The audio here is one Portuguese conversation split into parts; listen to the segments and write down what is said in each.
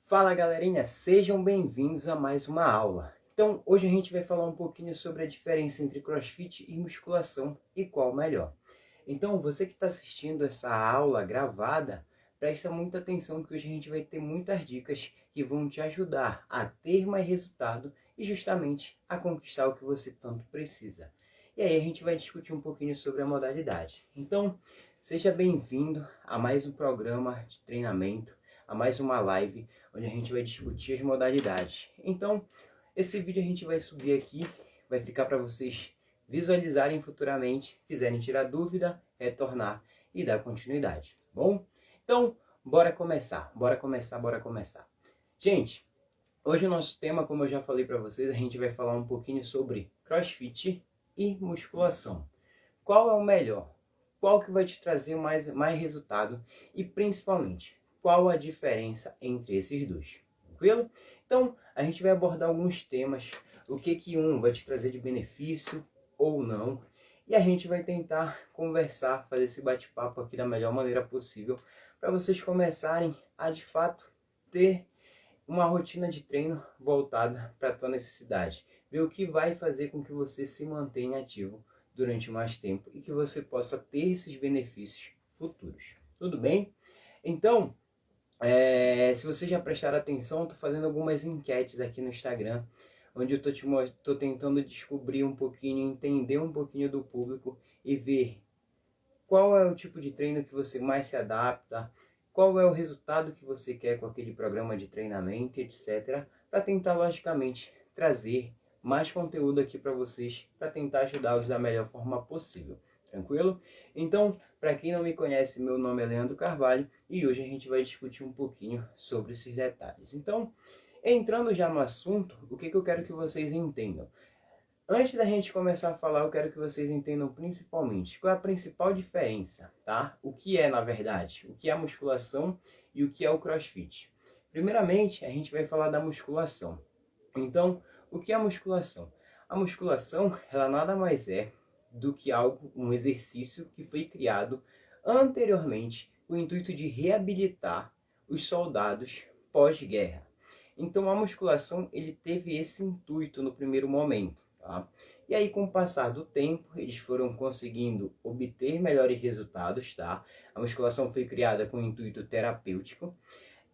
Fala galerinha, sejam bem-vindos a mais uma aula. Então, hoje a gente vai falar um pouquinho sobre a diferença entre CrossFit e musculação e qual melhor. Então, você que está assistindo essa aula gravada, presta muita atenção que hoje a gente vai ter muitas dicas que vão te ajudar a ter mais resultado e justamente a conquistar o que você tanto precisa. E aí a gente vai discutir um pouquinho sobre a modalidade. Então, seja bem-vindo a mais um programa de treinamento, a mais uma live onde a gente vai discutir as modalidades. Então, esse vídeo a gente vai subir aqui, vai ficar para vocês visualizarem futuramente, quiserem tirar dúvida, retornar e dar continuidade, bom? Então, bora começar. Gente, hoje o nosso tema, como eu já falei para vocês, a gente vai falar um pouquinho sobre CrossFit e musculação. Qual é o melhor? Qual que vai te trazer mais resultado? E principalmente, qual a diferença entre esses dois? Tranquilo? Então, a gente vai abordar alguns temas, o que um vai te trazer de benefício ou não, e a gente vai tentar conversar, fazer esse bate-papo aqui da melhor maneira possível, para vocês começarem a, de fato, ter uma rotina de treino voltada para a tua necessidade. Ver o que vai fazer com que você se mantenha ativo durante mais tempo e que você possa ter esses benefícios futuros. Tudo bem? Então, se você já prestar atenção, estou fazendo algumas enquetes aqui no Instagram, onde eu estou tentando descobrir um pouquinho, entender um pouquinho do público e ver qual é o tipo de treino que você mais se adapta, qual é o resultado que você quer com aquele programa de treinamento, etc. Para tentar, logicamente, trazer mais conteúdo aqui para vocês, para tentar ajudá-los da melhor forma possível. Tranquilo? Então, para quem não me conhece, meu nome é Leandro Carvalho e hoje a gente vai discutir um pouquinho sobre esses detalhes. Então, entrando já no assunto, o que eu quero que vocês entendam? Antes da gente começar a falar, eu quero que vocês entendam principalmente qual é a principal diferença, tá? O que é, na verdade, o que é a musculação e o que é o CrossFit. Primeiramente, a gente vai falar da musculação. Então, o que é a musculação? A musculação, ela nada mais é do que um exercício que foi criado anteriormente com o intuito de reabilitar os soldados pós-guerra. Então, a musculação, ele teve esse intuito no primeiro momento. Tá? E aí, com o passar do tempo, eles foram conseguindo obter melhores resultados. Tá? A musculação foi criada com um intuito terapêutico.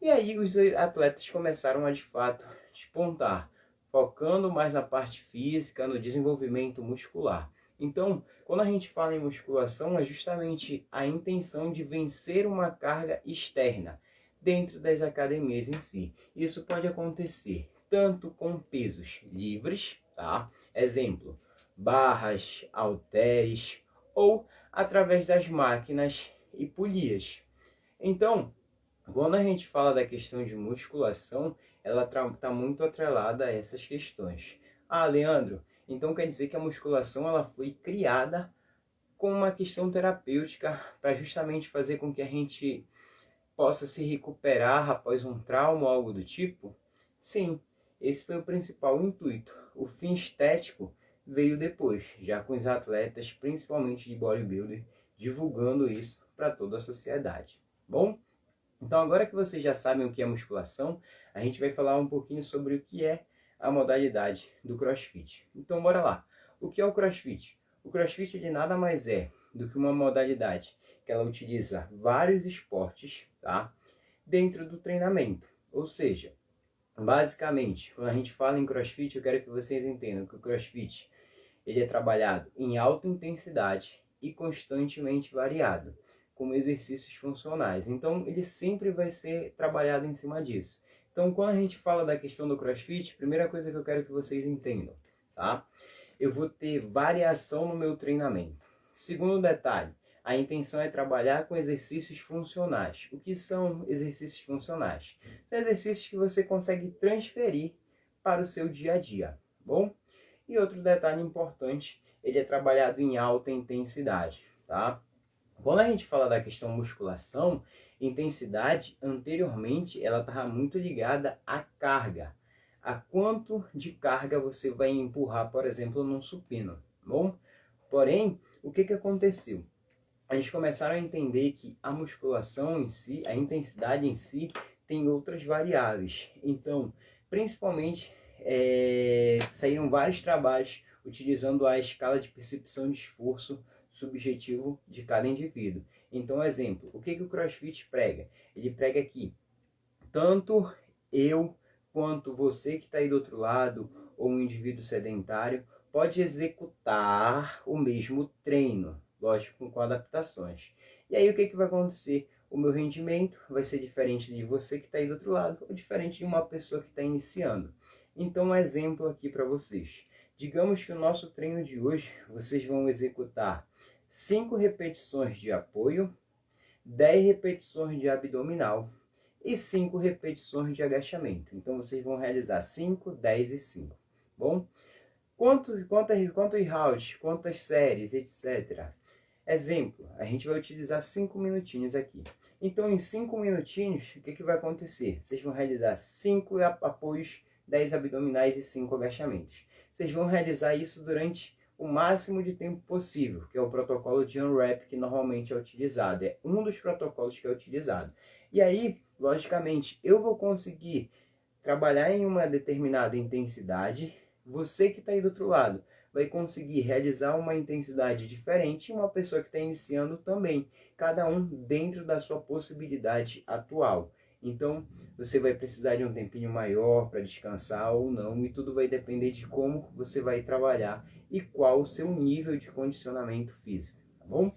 E aí, os atletas começaram a, de fato, despontar, focando mais na parte física, no desenvolvimento muscular. Então, quando a gente fala em musculação, é justamente a intenção de vencer uma carga externa dentro das academias em si. Isso pode acontecer tanto com pesos livres, tá? Exemplo, barras, halteres, ou através das máquinas e polias. Então, quando a gente fala da questão de musculação, ela está muito atrelada a essas questões. Ah, Leandro, então quer dizer que a musculação ela foi criada com uma questão terapêutica para justamente fazer com que a gente possa se recuperar após um trauma ou algo do tipo? Sim, esse foi o principal intuito. O fim estético veio depois, já com os atletas, principalmente de bodybuilder, divulgando isso para toda a sociedade. Bom? Então, agora que vocês já sabem o que é musculação, a gente vai falar um pouquinho sobre o que é a modalidade do CrossFit. Então, bora lá. O que é o CrossFit? O CrossFit ele nada mais é do que uma modalidade que ela utiliza vários esportes, tá? Dentro do treinamento. Ou seja, basicamente, quando a gente fala em CrossFit, eu quero que vocês entendam que o CrossFit ele é trabalhado em alta intensidade e constantemente variado, como exercícios funcionais. Então, ele sempre vai ser trabalhado em cima disso. Então, quando a gente fala da questão do CrossFit, primeira coisa que eu quero que vocês entendam, tá? Eu vou ter variação no meu treinamento. Segundo detalhe, a intenção é trabalhar com exercícios funcionais. O que são exercícios funcionais? São exercícios que você consegue transferir para o seu dia a dia, bom? E outro detalhe importante, ele é trabalhado em alta intensidade, tá? Quando a gente fala da questão musculação, intensidade, anteriormente, ela estava muito ligada à carga. A quanto de carga você vai empurrar, por exemplo, num supino, bom? Porém, o que aconteceu? A gente começaram a entender que a musculação em si, a intensidade em si, tem outras variáveis. Então, principalmente, saíram vários trabalhos utilizando a escala de percepção de esforço subjetivo de cada indivíduo. Então, exemplo, o que o CrossFit prega? Ele prega que tanto eu quanto você que está aí do outro lado, ou um indivíduo sedentário, pode executar o mesmo treino, lógico, com adaptações. E aí o que vai acontecer? O meu rendimento vai ser diferente de você que está aí do outro lado, ou diferente de uma pessoa que está iniciando. Então, um exemplo aqui para vocês. Digamos que o nosso treino de hoje, vocês vão executar 5 repetições de apoio, 10 repetições de abdominal e 5 repetições de agachamento. Então, vocês vão realizar 5, 10 e 5. Bom? Quantos rounds, quantas séries, etc. Exemplo, a gente vai utilizar 5 minutinhos aqui. Então, em 5 minutinhos, o que vai acontecer? Vocês vão realizar 5 apoios, 10 abdominais e 5 agachamentos. Vocês vão realizar isso durante o máximo de tempo possível, que é o protocolo de unwrap que normalmente é utilizado. É um dos protocolos que é utilizado. E aí, logicamente, eu vou conseguir trabalhar em uma determinada intensidade. Você que está aí do outro lado vai conseguir realizar uma intensidade diferente e uma pessoa que está iniciando também. Cada um dentro da sua possibilidade atual. Então, você vai precisar de um tempinho maior para descansar ou não, e tudo vai depender de como você vai trabalhar e qual o seu nível de condicionamento físico, tá bom?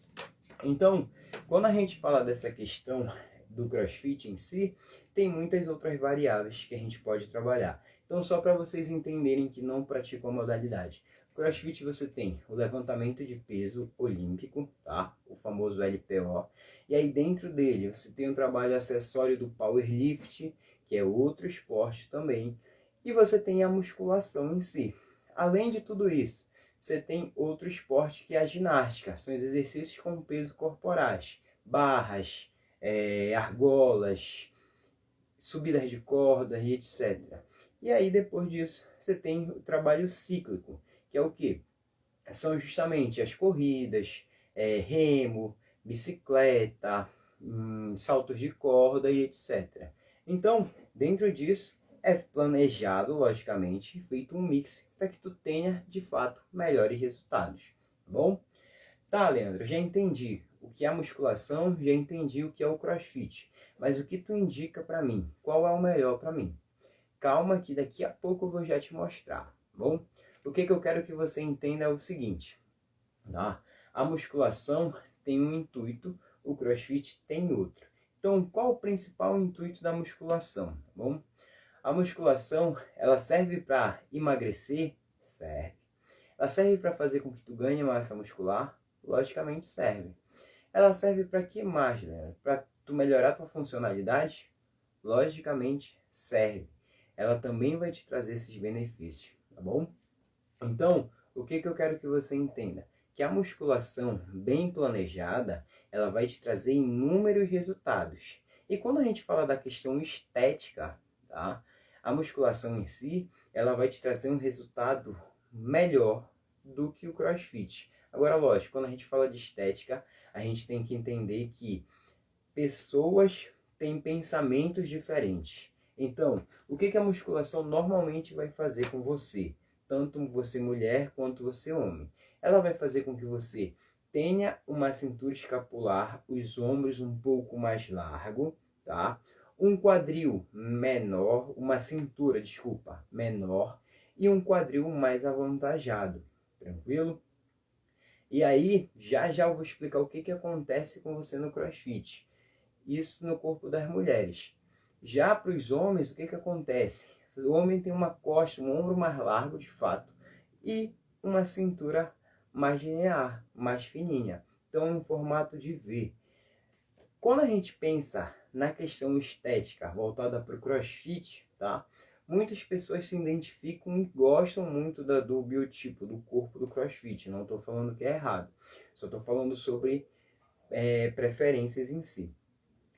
Então, quando a gente fala dessa questão do CrossFit em si, tem muitas outras variáveis que a gente pode trabalhar. Então, só para vocês entenderem que não praticam a modalidade. No CrossFit você tem o levantamento de peso olímpico, tá? O famoso LPO. E aí dentro dele você tem um trabalho acessório do powerlift, que é outro esporte também. E você tem a musculação em si. Além de tudo isso, você tem outro esporte que é a ginástica. São os exercícios com peso corporais. Barras, argolas, subidas de cordas e etc. E aí depois disso você tem o trabalho cíclico, que é o quê? São justamente as corridas, remo, bicicleta, saltos de corda e etc. Então, dentro disso, é planejado, logicamente, feito um mix para que tu tenha, de fato, melhores resultados, tá bom? Tá, Leandro, já entendi o que é a musculação, já entendi o que é o CrossFit, mas o que tu indica para mim? Qual é o melhor para mim? Calma que daqui a pouco eu vou já te mostrar, tá bom? O que eu quero que você entenda é o seguinte, tá? A musculação tem um intuito, o CrossFit tem outro. Então, qual o principal intuito da musculação, tá bom? A musculação, ela serve para emagrecer? Serve. Ela serve para fazer com que tu ganhe massa muscular? Logicamente serve. Ela serve para que mais, né? Para tu melhorar tua funcionalidade? Logicamente serve. Ela também vai te trazer esses benefícios, tá bom? Então, o que eu quero que você entenda? Que a musculação bem planejada, ela vai te trazer inúmeros resultados. E quando a gente fala da questão estética, tá? A musculação em si, ela vai te trazer um resultado melhor do que o CrossFit. Agora, lógico, quando a gente fala de estética, a gente tem que entender que pessoas têm pensamentos diferentes. Então, o que a musculação normalmente vai fazer com você? Tanto você mulher quanto você homem. Ela vai fazer com que você tenha uma cintura escapular, os ombros um pouco mais largo, tá? Um quadril menor, uma cintura, desculpa, menor e um quadril mais avantajado, tranquilo? E aí, já eu vou explicar o que acontece com você no CrossFit. Isso no corpo das mulheres. Já para os homens, o que acontece? O homem tem uma costa, um ombro mais largo, de fato, e uma cintura mais linear, mais fininha. Então, em formato de V. Quando a gente pensa na questão estética voltada para o CrossFit, tá? Muitas pessoas se identificam e gostam muito do biotipo, do corpo do CrossFit. Não estou falando que é errado. Só estou falando sobre preferências em si.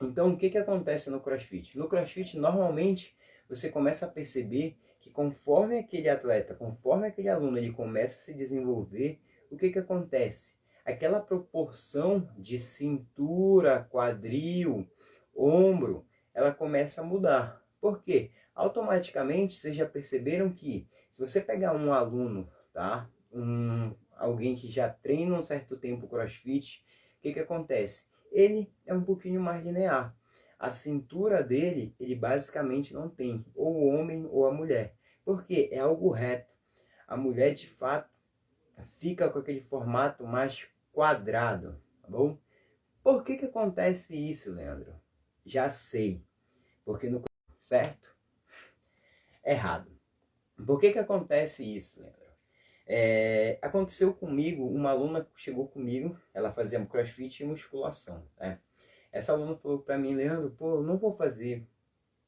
Então, o que acontece no CrossFit? No CrossFit, normalmente, você começa a perceber que conforme aquele atleta, conforme aquele aluno, ele começa a se desenvolver, o que acontece? Aquela proporção de cintura, quadril, ombro, ela começa a mudar. Por quê? Automaticamente, vocês já perceberam que se você pegar um aluno, tá? Alguém que já treina um certo tempo CrossFit, o que acontece? Ele é um pouquinho mais linear. A cintura dele, ele basicamente não tem, ou o homem ou a mulher. Porque é algo reto. A mulher, de fato, fica com aquele formato mais quadrado, tá bom? Por que acontece isso, Leandro? Já sei. Porque no... Certo? Errado. Por que acontece isso, Leandro? Aconteceu comigo, uma aluna chegou comigo, ela fazia CrossFit e musculação, né? Essa aluna falou para mim, Leandro, pô, eu não vou fazer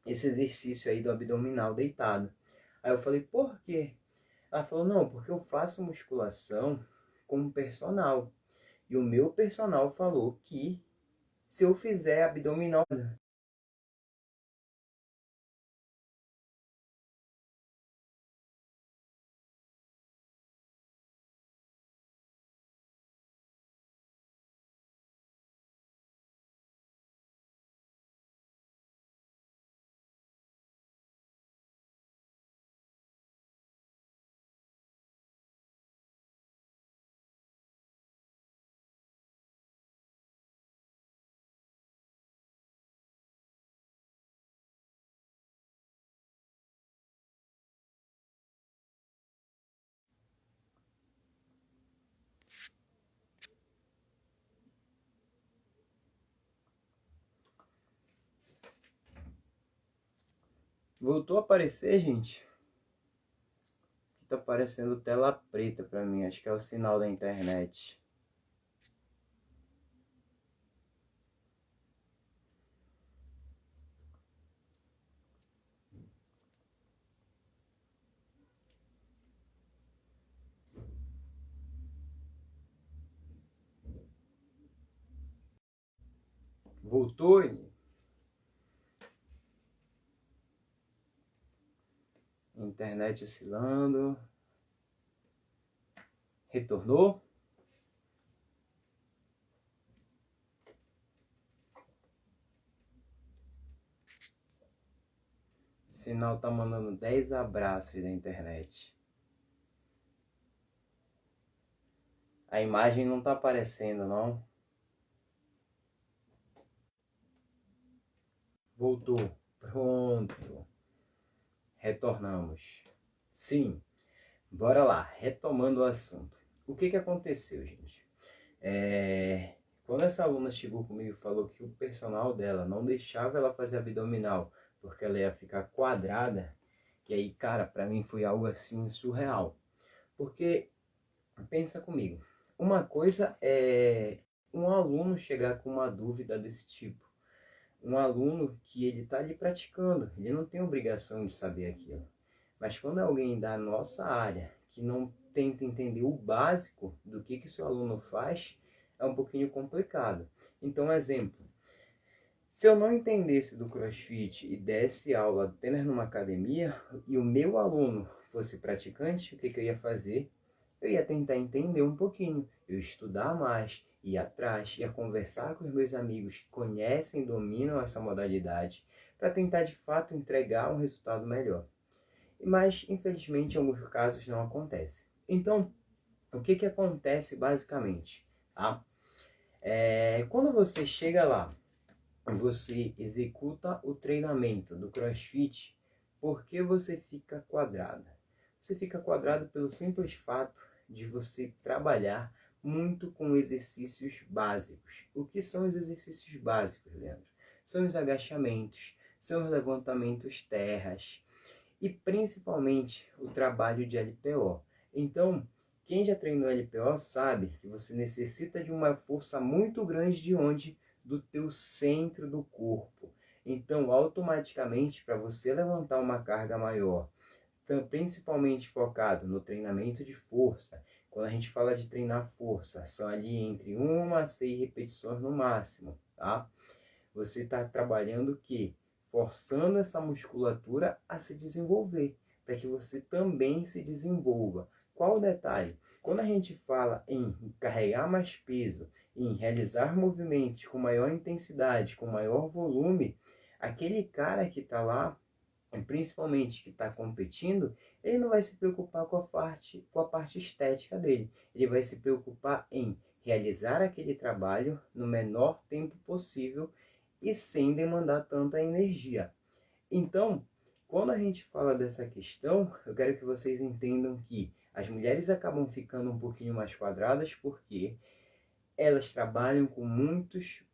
esse exercício aí do abdominal deitado. Aí eu falei, por quê? Ela falou, não, porque eu faço musculação com personal. E o meu personal falou que se eu fizer abdominal... Voltou a aparecer, gente? Tá aparecendo tela preta para mim, acho que é o sinal da internet. Voltou? Internet oscilando. Retornou? O sinal tá mandando 10 abraços da internet. A imagem não tá aparecendo, não. Voltou. Pronto. Retornamos. Sim. Bora lá. Retomando o assunto. O que aconteceu, gente? Quando essa aluna chegou comigo e falou que o personal dela não deixava ela fazer abdominal porque ela ia ficar quadrada, que aí, cara, pra mim foi algo assim surreal. Porque, pensa comigo, uma coisa é um aluno chegar com uma dúvida desse tipo. Um aluno que ele tá ali praticando, ele não tem obrigação de saber aquilo. Mas quando é alguém da nossa área que não tenta entender o básico do que seu aluno faz, é um pouquinho complicado. Então, exemplo, se eu não entendesse do CrossFit e desse aula apenas numa academia e o meu aluno fosse praticante, o que eu ia fazer? Eu ia tentar entender um pouquinho, eu ia estudar mais, ir atrás, ia conversar com os meus amigos que conhecem e dominam essa modalidade para tentar de fato entregar um resultado melhor. Mas, infelizmente, em alguns casos não acontece. Então, o que acontece basicamente? Tá? Quando você chega lá, você executa o treinamento do CrossFit, por que você fica quadrada? Você fica quadrado pelo simples fato de você trabalhar muito com exercícios básicos. O que são os exercícios básicos, Leandro? São os agachamentos, são os levantamentos terras e principalmente o trabalho de LPO. Então, quem já treinou LPO sabe que você necessita de uma força muito grande de onde? Do teu centro do corpo. Então, automaticamente, para você levantar uma carga maior, principalmente focado no treinamento de força, quando a gente fala de treinar força, são ali entre 1 a 6 repetições no máximo, tá? Você está trabalhando o quê? Forçando essa musculatura a se desenvolver, para que você também se desenvolva. Qual o detalhe? Quando a gente fala em carregar mais peso, em realizar movimentos com maior intensidade, com maior volume, Aquele cara que está lá, principalmente que está competindo, ele não vai se preocupar com a parte estética dele. Ele vai se preocupar em realizar aquele trabalho no menor tempo possível e sem demandar tanta energia. Então, quando a gente fala dessa questão, eu quero que vocês entendam que as mulheres acabam ficando um pouquinho mais quadradas porque elas trabalham com muitos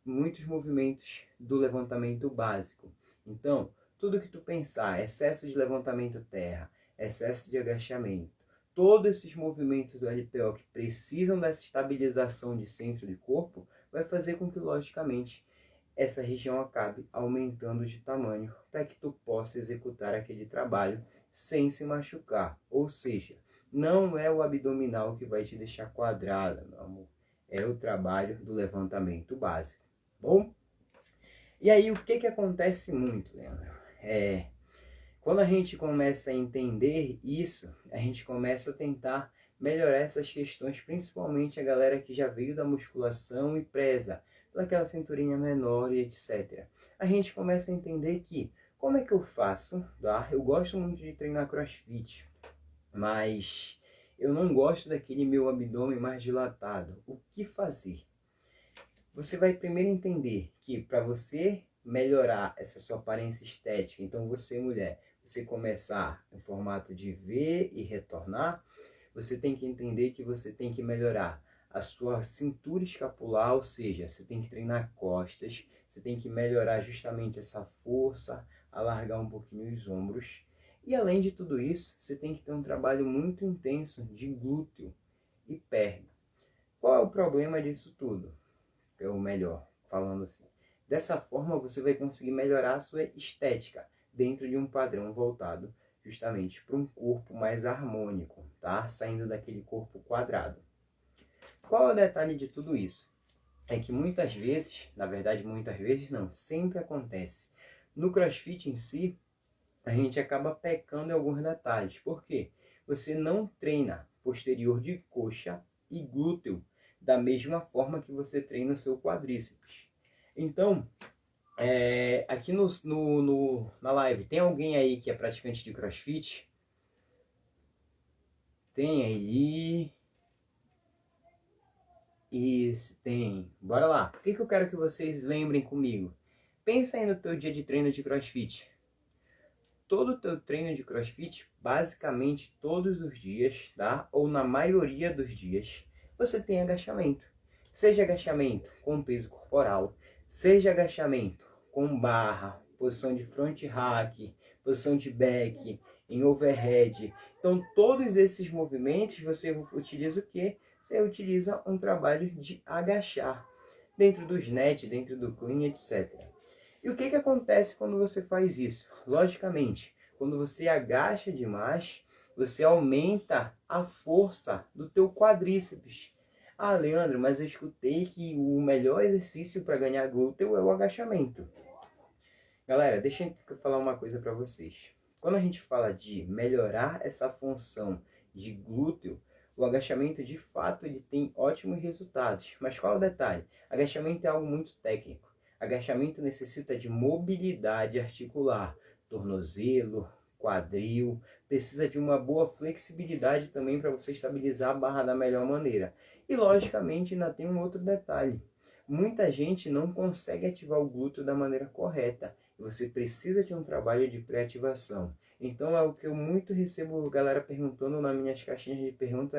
movimentos do levantamento básico. Então, tudo que tu pensar, excesso de levantamento terra, excesso de agachamento, todos esses movimentos do LPO que precisam dessa estabilização de centro de corpo, vai fazer com que, logicamente, essa região acabe aumentando de tamanho para que tu possa executar aquele trabalho sem se machucar. Ou seja, não é o abdominal que vai te deixar quadrada, meu amor. É o trabalho do levantamento básico. Bom? E aí, o que acontece muito, Leandro? Quando a gente começa a entender isso, a gente começa a tentar melhorar essas questões, principalmente a galera que já veio da musculação e preza por aquela cinturinha menor e etc. A gente começa a entender que, como é que eu faço, tá? Eu gosto muito de treinar CrossFit, mas eu não gosto daquele meu abdômen mais dilatado. O que fazer? Você vai primeiro entender que para você melhorar essa sua aparência estética, então você, mulher, você começar em formato de V e retornar, você tem que entender que você tem que melhorar a sua cintura escapular, ou seja, você tem que treinar costas, você tem que melhorar justamente essa força, alargar um pouquinho os ombros. E além de tudo isso, você tem que ter um trabalho muito intenso de glúteo e perna. Qual é o problema disso tudo? Ou melhor, falando assim, dessa forma você vai conseguir melhorar a sua estética dentro de um padrão voltado justamente para um corpo mais harmônico, tá? Saindo daquele corpo quadrado. Qual é o detalhe de tudo isso? É que muitas vezes, na verdade muitas vezes não, sempre acontece. No CrossFit em si, a gente acaba pecando em alguns detalhes. Por quê? Você não treina posterior de coxa e glúteo da mesma forma que você treina o seu quadríceps. Então, aqui na live, tem alguém aí que é praticante de CrossFit? Tem aí? Isso, tem. Bora lá. O que eu quero que vocês lembrem comigo? Pensa aí no teu dia de treino de CrossFit. Todo o teu treino de CrossFit, basicamente todos os dias, tá? Ou na maioria dos dias, você tem agachamento. Seja agachamento com peso corporal, seja agachamento com barra, posição de front rack, posição de back, em overhead. Então, todos esses movimentos você utiliza o quê? Você utiliza um trabalho de agachar dentro do snatch, dentro do clean, etc. E o que acontece quando você faz isso? Logicamente, quando você agacha demais, você aumenta a força do teu quadríceps. Ah, Leandro, mas eu escutei que o melhor exercício para ganhar glúteo é o agachamento. Galera, deixa eu falar uma coisa para vocês. Quando a gente fala de melhorar essa função de glúteo, o agachamento de fato ele tem ótimos resultados. Mas qual é o detalhe? Agachamento é algo muito técnico. Agachamento necessita de mobilidade articular, tornozelo, quadril, precisa de uma boa flexibilidade também para você estabilizar a barra da melhor maneira. E logicamente ainda tem um outro detalhe. Muita gente não consegue ativar o glúteo da maneira correta. E você precisa de um trabalho de pré-ativação. Então é o que eu muito recebo galera perguntando nas minhas caixinhas de pergunta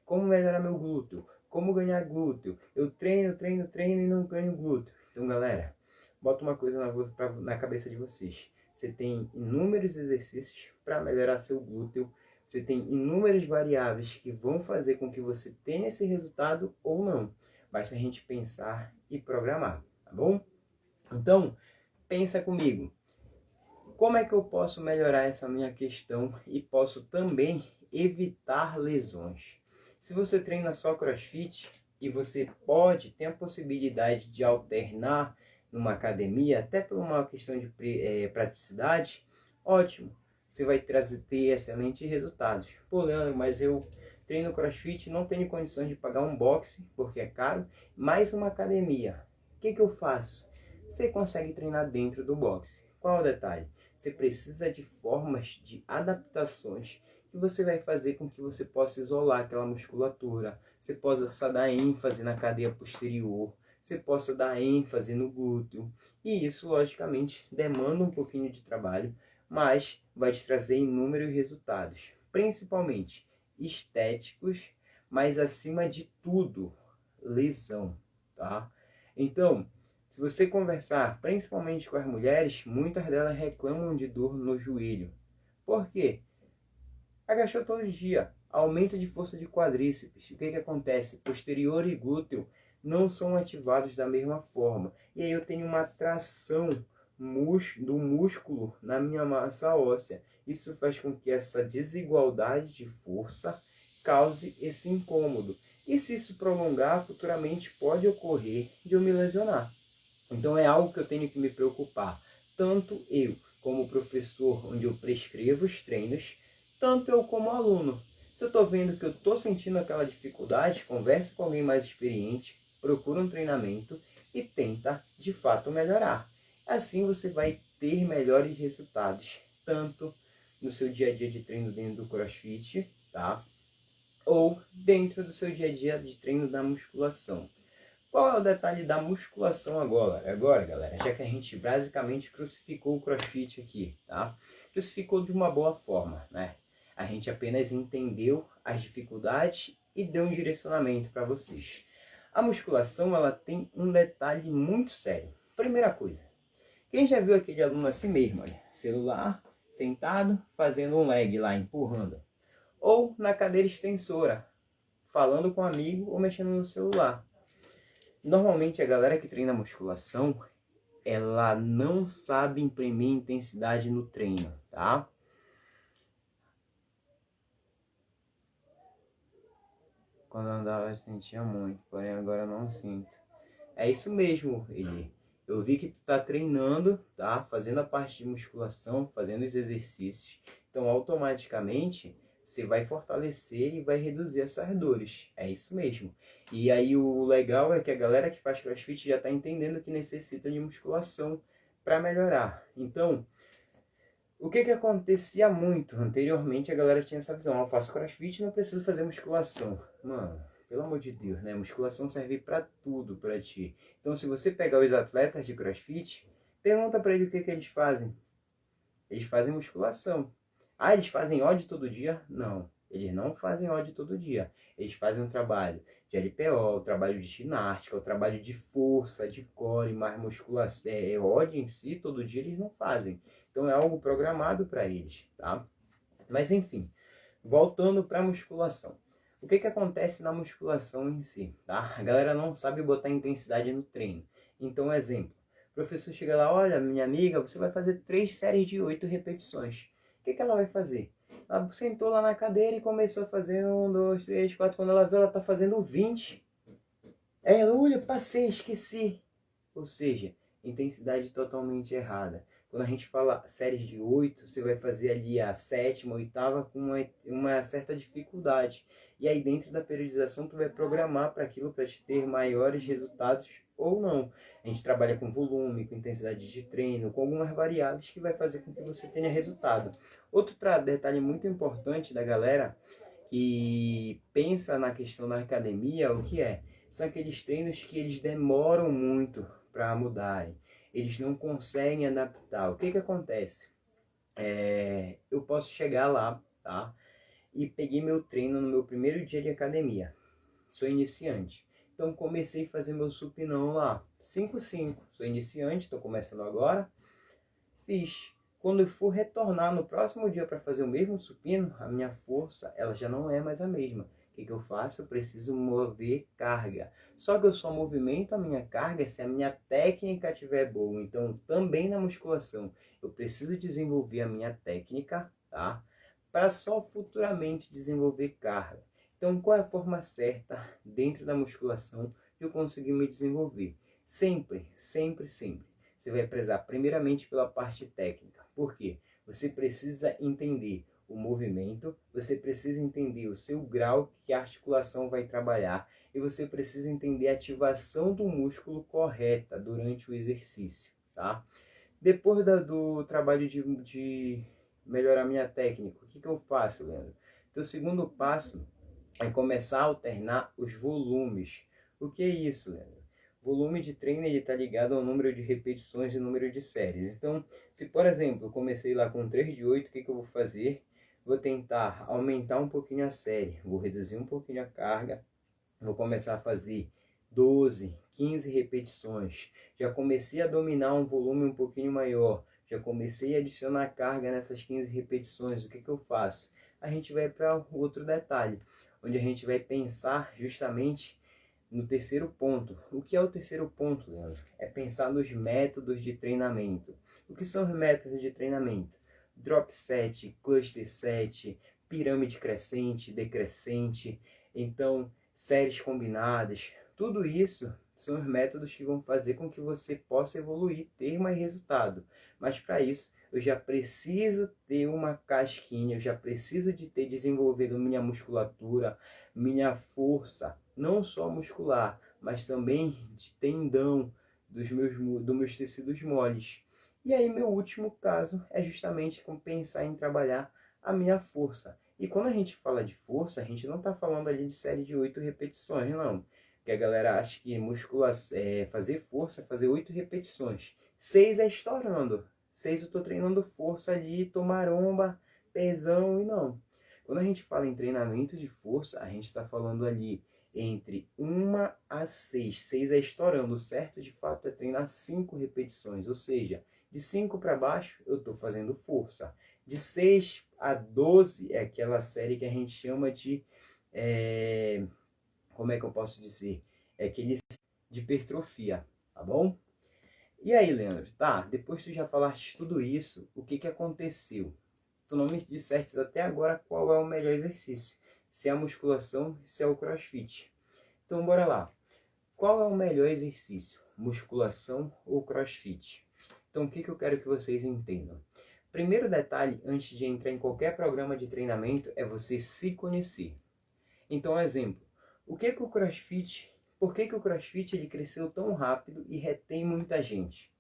como melhorar meu glúteo? Como ganhar glúteo? Eu treino e não ganho glúteo. Então, galera, bota uma coisa na cabeça de vocês. Você tem inúmeros exercícios para melhorar seu glúteo. Você tem inúmeras variáveis que vão fazer com que você tenha esse resultado ou não. Basta a gente pensar e programar, tá bom? Então, pensa comigo. Como é que eu posso melhorar essa minha questão e posso também evitar lesões? Se você treina só CrossFit e você tem a possibilidade de alternar numa academia, até por uma questão de praticidade, ótimo. Você vai ter excelentes resultados. Pô, Leandro, mas eu treino CrossFit, não tenho condições de pagar um boxe, porque é caro, mais uma academia. O que eu faço? Você consegue treinar dentro do boxe. qual é o detalhe? Você precisa de formas de adaptações que você vai fazer com que você possa isolar aquela musculatura, você possa dar ênfase na cadeia posterior, você possa dar ênfase no glúteo. E isso, logicamente, demanda um pouquinho de trabalho, mas vai te trazer inúmeros resultados, principalmente estéticos, mas acima de tudo, lesão, tá? Então, se você conversar principalmente com as mulheres, muitas delas reclamam de dor no joelho. Por quê? Agachou todo dia, aumento de força de quadríceps. O que acontece? Posterior e glúteo não são ativados da mesma forma. E aí eu tenho uma tração do músculo na minha massa óssea. Isso faz com que essa desigualdade de força cause esse incômodo. E se isso prolongar, futuramente pode ocorrer de eu me lesionar. Então é algo que eu tenho que me preocupar. Tanto eu, como professor, onde eu prescrevo os treinos, tanto eu como aluno. Se eu estou vendo que eu estou sentindo aquela dificuldade, converse com alguém mais experiente, procura um treinamento e tenta, de fato, melhorar. Assim você vai ter melhores resultados, tanto no seu dia a dia de treino dentro do CrossFit, tá? Ou dentro do seu dia a dia de treino da musculação. Qual é o detalhe da musculação agora, galera? Já que a gente basicamente crucificou o CrossFit aqui, tá? Crucificou de uma boa forma, né? A gente apenas entendeu as dificuldades e deu um direcionamento para vocês. A musculação, ela tem um detalhe muito sério. Primeira coisa, quem já viu aquele aluno assim mesmo, olha, celular, sentado, fazendo um leg lá, empurrando. Ou na cadeira extensora, falando com um amigo ou mexendo no celular. Normalmente a galera que treina musculação, ela não sabe imprimir intensidade no treino, tá? Quando eu andava eu sentia muito, porém agora eu não sinto. É isso mesmo, Eli. Eu vi que tu tá treinando, tá? Fazendo a parte de musculação, fazendo os exercícios. Então automaticamente você vai fortalecer e vai reduzir essas dores. É isso mesmo. E aí o legal é que a galera que faz CrossFit já tá entendendo que necessita de musculação para melhorar. Então, o que acontecia muito anteriormente, a galera tinha essa visão: eu faço CrossFit e não preciso fazer musculação. Mano, pelo amor de Deus, né? Musculação serve para tudo para ti. Então, se você pegar os atletas de CrossFit, pergunta para eles o que eles fazem. Eles fazem musculação. Ah, eles fazem ódio todo dia? Não, eles não fazem ódio todo dia. Eles fazem um trabalho de LPO, um trabalho de ginástica, um trabalho de força, de core, mais musculação. Ódio em si, todo dia eles não fazem. Então é algo programado para eles, tá? Mas enfim, voltando para a musculação. O que acontece na musculação em si, tá? A galera não sabe botar intensidade no treino. Então, exemplo, o professor chega lá: olha, minha amiga, você vai fazer 3 séries de 8 repetições. O que ela vai fazer? Ela sentou lá na cadeira e começou a fazer 1, 2, 3, 4. Quando ela vê, ela tá fazendo 20. Aí ela: olha, passei, esqueci. Ou seja, intensidade totalmente errada. Quando a gente fala séries de 8, você vai fazer ali a 7ª, 8ª com uma certa dificuldade. E aí dentro da periodização tu vai programar para aquilo, para te ter maiores resultados ou não. A gente trabalha com volume, com intensidade de treino, com algumas variáveis que vai fazer com que você tenha resultado. Outro detalhe muito importante da galera que pensa na questão da academia, o que é? São aqueles treinos que eles demoram muito para mudarem. Eles não conseguem adaptar. O que acontece? Eu posso chegar lá, tá? E peguei meu treino no meu primeiro dia de academia. Sou iniciante. Então comecei a fazer meu supinão lá. 5-5. Sou iniciante, estou começando agora. Fiz. Quando eu for retornar no próximo dia para fazer o mesmo supino, a minha força ela já não é mais a mesma. O que eu faço? Eu preciso mover carga. Só que eu só movimento a minha carga se a minha técnica estiver boa. Então, também na musculação, eu preciso desenvolver a minha técnica, tá? Para só futuramente desenvolver carga. Então, qual é a forma certa dentro da musculação de eu conseguir me desenvolver? Sempre, sempre, sempre. Você vai prezar primeiramente pela parte técnica. Por quê? Você precisa entender o movimento, você precisa entender o seu grau que a articulação vai trabalhar e você precisa entender a ativação do músculo correta durante o exercício, tá? Depois do trabalho de melhorar minha técnica, o que eu faço, Leandro? Então, o segundo passo é começar a alternar os volumes. O que é isso, Leandro? Volume de treino está ligado ao número de repetições e número de séries. Então, se por exemplo, eu comecei lá com 3 de 8, o que eu vou fazer? Vou tentar aumentar um pouquinho a série, vou reduzir um pouquinho a carga, vou começar a fazer 12, 15 repetições. Já comecei a dominar um volume um pouquinho maior, já comecei a adicionar carga nessas 15 repetições. O que eu faço? A gente vai para outro detalhe, onde a gente vai pensar justamente no terceiro ponto. O que é o terceiro ponto, Leandro? É pensar nos métodos de treinamento. O que são os métodos de treinamento? Drop set, cluster set, pirâmide crescente, decrescente, então séries combinadas. Tudo isso são os métodos que vão fazer com que você possa evoluir, ter mais resultado. Mas para isso, eu já preciso ter uma casquinha, eu já preciso de ter desenvolvido minha musculatura, minha força, não só muscular, mas também de tendão, dos meus tecidos moles. E aí, meu último caso é justamente pensar em trabalhar a minha força. E quando a gente fala de força, a gente não está falando ali de série de 8 repetições, não. Porque a galera acha que fazer força é fazer 8 repetições. 6 é estourando. 6 eu estou treinando força ali, tô maromba, pesão e não. Quando a gente fala em treinamento de força, a gente está falando ali entre 1 a 6. 6 é estourando. O certo, de fato, é treinar 5 repetições. Ou seja, de 5 para baixo, eu estou fazendo força. De 6 a 12 é aquela série que a gente chama de... como é que eu posso dizer? É aquele de hipertrofia, tá bom? E aí, Leandro, tá? Depois tu já falaste tudo isso, o que aconteceu? Tu não me disseste até agora qual é o melhor exercício. Se é a musculação, se é o crossfit. Então, bora lá. Qual é o melhor exercício? Musculação ou crossfit? Então, o que eu quero que vocês entendam? Primeiro detalhe, antes de entrar em qualquer programa de treinamento, é você se conhecer. Então, exemplo, o CrossFit, por que o CrossFit ele cresceu tão rápido e retém muita gente?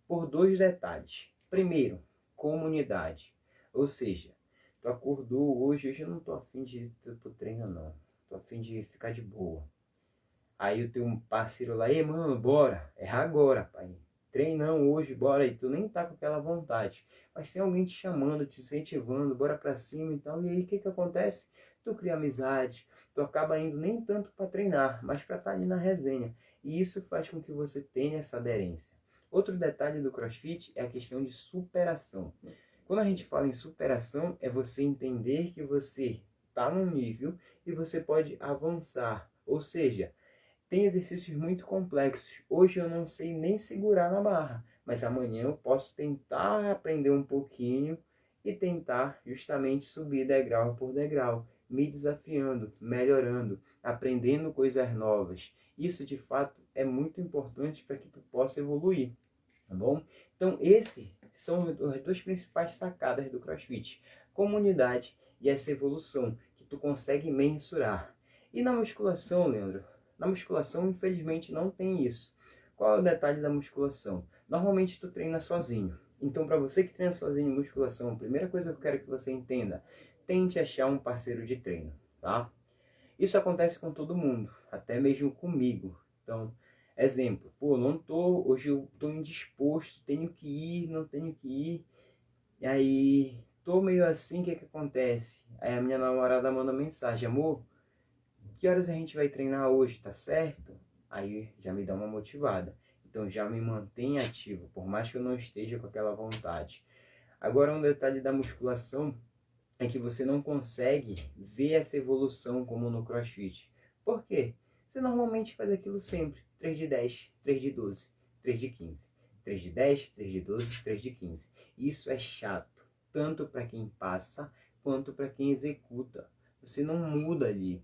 Por dois detalhes. Primeiro, comunidade. Ou seja, tu acordou hoje eu não tô afim de ir pro treino não. Tô afim de ficar de boa. Aí eu tenho um parceiro lá, ei mano, bora, é agora, pai. Treinão hoje, bora aí. Tu nem tá com aquela vontade. Mas tem alguém te chamando, te incentivando, bora pra cima e tal. E aí o que acontece? Tu cria amizade, tu acaba indo nem tanto para treinar, mas para estar ali na resenha. E isso faz com que você tenha essa aderência. Outro detalhe do CrossFit é a questão de superação. Quando a gente fala em superação, é você entender que você está num nível e você pode avançar. Ou seja, tem exercícios muito complexos. Hoje eu não sei nem segurar na barra, mas amanhã eu posso tentar aprender um pouquinho e tentar justamente subir degrau por degrau, me desafiando, melhorando, aprendendo coisas novas. Isso de fato é muito importante para que tu possa evoluir, tá bom? Então esses são as duas principais sacadas do CrossFit: comunidade e essa evolução que tu consegue mensurar. E na musculação, Leandro? Na musculação, infelizmente, não tem isso. Qual é o detalhe da musculação? Normalmente tu treina sozinho. Então, para você que treina sozinho em musculação, a primeira coisa que eu quero que você entenda, tente achar um parceiro de treino, tá? Isso acontece com todo mundo, até mesmo comigo. Então, exemplo, pô, hoje eu tô indisposto, tenho que ir, não tenho que ir. E aí, tô meio assim, o que acontece? Aí a minha namorada manda mensagem, amor, que horas a gente vai treinar hoje, tá certo? Aí já me dá uma motivada. Então já me mantém ativo, por mais que eu não esteja com aquela vontade. Agora um detalhe da musculação é que você não consegue ver essa evolução como no CrossFit. Por quê? Você normalmente faz aquilo sempre. 3 de 10, 3 de 12, 3 de 15. 3 de 10, 3 de 12, 3 de 15. Isso é chato, tanto para quem passa, quanto para quem executa. Você não muda ali.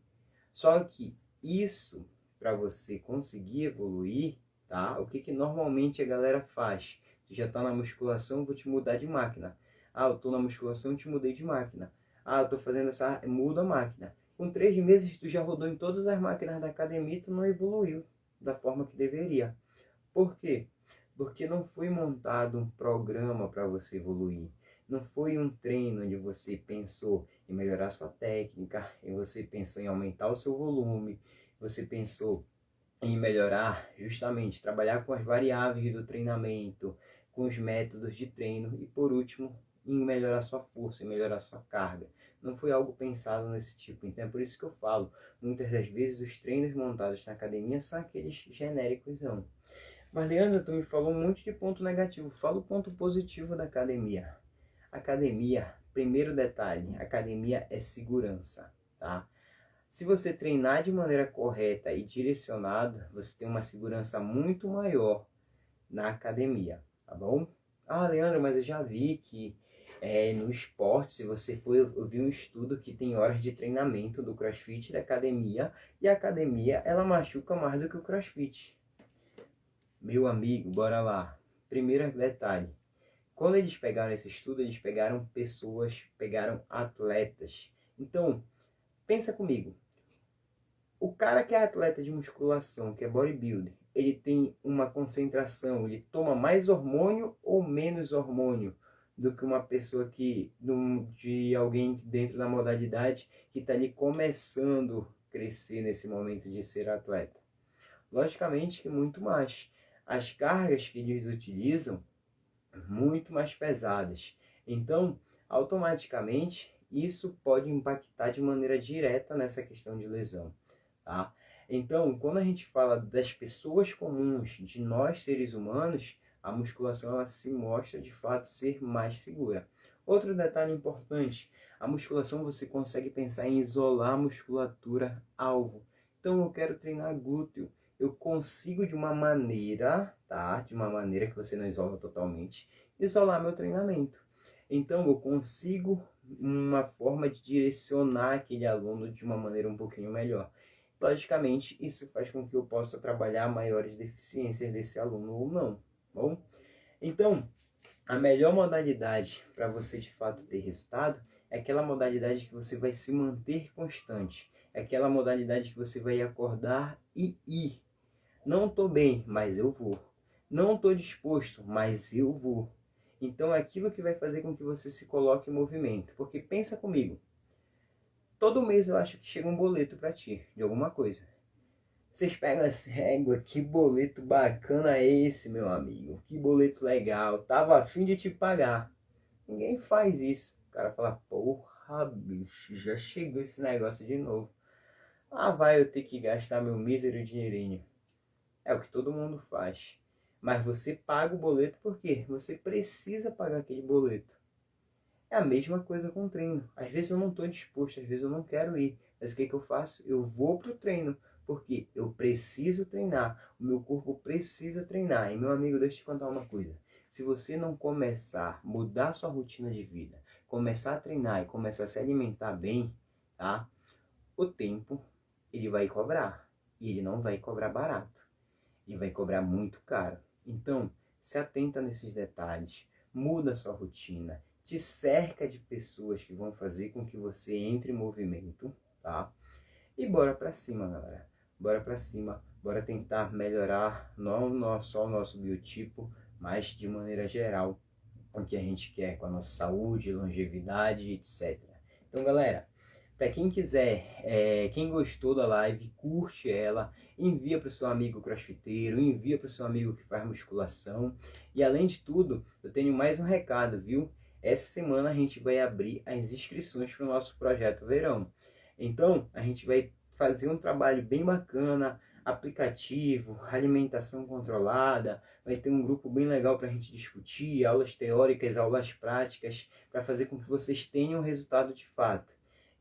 Só que isso, para você conseguir evoluir, tá? O que normalmente a galera faz? Tu já tá na musculação, vou te mudar de máquina. Ah, eu tô na musculação, te mudei de máquina. Ah, eu tô fazendo essa... Muda a máquina. Com 3 meses, tu já rodou em todas as máquinas da academia e tu não evoluiu da forma que deveria. Por quê? Porque não foi montado um programa para você evoluir. Não foi um treino onde você pensou em melhorar sua técnica, e você pensou em aumentar o seu volume, você pensou em melhorar, justamente, trabalhar com as variáveis do treinamento, com os métodos de treino e, por último, em melhorar sua força, em melhorar sua carga. Não foi algo pensado nesse tipo. Então é por isso que eu falo, muitas das vezes os treinos montados na academia são aqueles genéricos, não. Mas, Leandro, tu me falou um monte de ponto negativo. Fala o ponto positivo da academia. Academia, primeiro detalhe, academia é segurança, tá? Se você treinar de maneira correta e direcionada, você tem uma segurança muito maior na academia, tá bom? Ah, Leandro, mas eu já vi que no esporte, se você for, eu vi um estudo que tem horas de treinamento do CrossFit da academia, e a academia, ela machuca mais do que o CrossFit. Meu amigo, bora lá. Primeiro detalhe. Quando eles pegaram esse estudo, eles pegaram pessoas, pegaram atletas. Então, pensa comigo. O cara que é atleta de musculação, que é bodybuilder, ele tem uma concentração, ele toma mais hormônio ou menos hormônio do que uma pessoa de alguém dentro da modalidade que está ali começando a crescer nesse momento de ser atleta? Logicamente que muito mais. As cargas que eles utilizam, muito mais pesadas. Então, automaticamente, isso pode impactar de maneira direta nessa questão de lesão, tá? Então, quando a gente fala das pessoas comuns, de nós seres humanos, a musculação ela se mostra de fato ser mais segura. Outro detalhe importante, a musculação você consegue pensar em isolar a musculatura alvo. Então, eu quero treinar glúteo. Eu consigo de uma maneira, tá? De uma maneira que você não isola totalmente, isolar meu treinamento. Então, eu consigo uma forma de direcionar aquele aluno de uma maneira um pouquinho melhor. Logicamente, isso faz com que eu possa trabalhar maiores deficiências desse aluno ou não, bom? Então, a melhor modalidade para você de fato ter resultado é aquela modalidade que você vai se manter constante. É aquela modalidade que você vai acordar e ir. Não estou bem, mas eu vou. Não estou disposto, mas eu vou. Então é aquilo que vai fazer com que você se coloque em movimento. Porque pensa comigo. Todo mês eu acho que chega um boleto para ti, de alguma coisa. Vocês pegam essa régua, que boleto bacana é esse, meu amigo? Que boleto legal, tava a fim de te pagar. Ninguém faz isso. O cara fala, porra, bicho, já chegou esse negócio de novo. Ah, vai eu ter que gastar meu mísero dinheirinho. É o que todo mundo faz. Mas você paga o boleto porque você precisa pagar aquele boleto. É a mesma coisa com o treino. Às vezes eu não estou disposto, às vezes eu não quero ir. Mas o que eu faço? Eu vou para o treino. Porque eu preciso treinar. O meu corpo precisa treinar. E meu amigo, deixa eu te contar uma coisa. Se você não começar a mudar sua rotina de vida, começar a treinar e começar a se alimentar bem, tá? O tempo, ele vai cobrar. E ele não vai cobrar barato. Ele vai cobrar muito caro. Então, se atenta nesses detalhes. Muda a sua rotina. Te cerca de pessoas que vão fazer com que você entre em movimento, tá? E bora pra cima, galera. Bora pra cima. Bora tentar melhorar não só o nosso biotipo, mas de maneira geral o que a gente quer com a nossa saúde, longevidade, etc. Então, galera, para quem quiser, quem gostou da live, curte ela, envia para o seu amigo crossfiteiro, envia para o seu amigo que faz musculação. E além de tudo, eu tenho mais um recado, viu? Essa semana a gente vai abrir as inscrições para o nosso projeto Verão. Então, a gente vai fazer um trabalho bem bacana, aplicativo, alimentação controlada, vai ter um grupo bem legal para a gente discutir, aulas teóricas, aulas práticas, para fazer com que vocês tenham resultado de fato.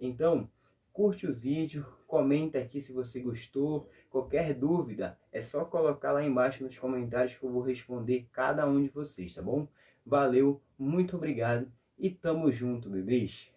Então, curte o vídeo, comenta aqui se você gostou, qualquer dúvida é só colocar lá embaixo nos comentários que eu vou responder cada um de vocês, tá bom? Valeu, muito obrigado e tamo junto, bebês!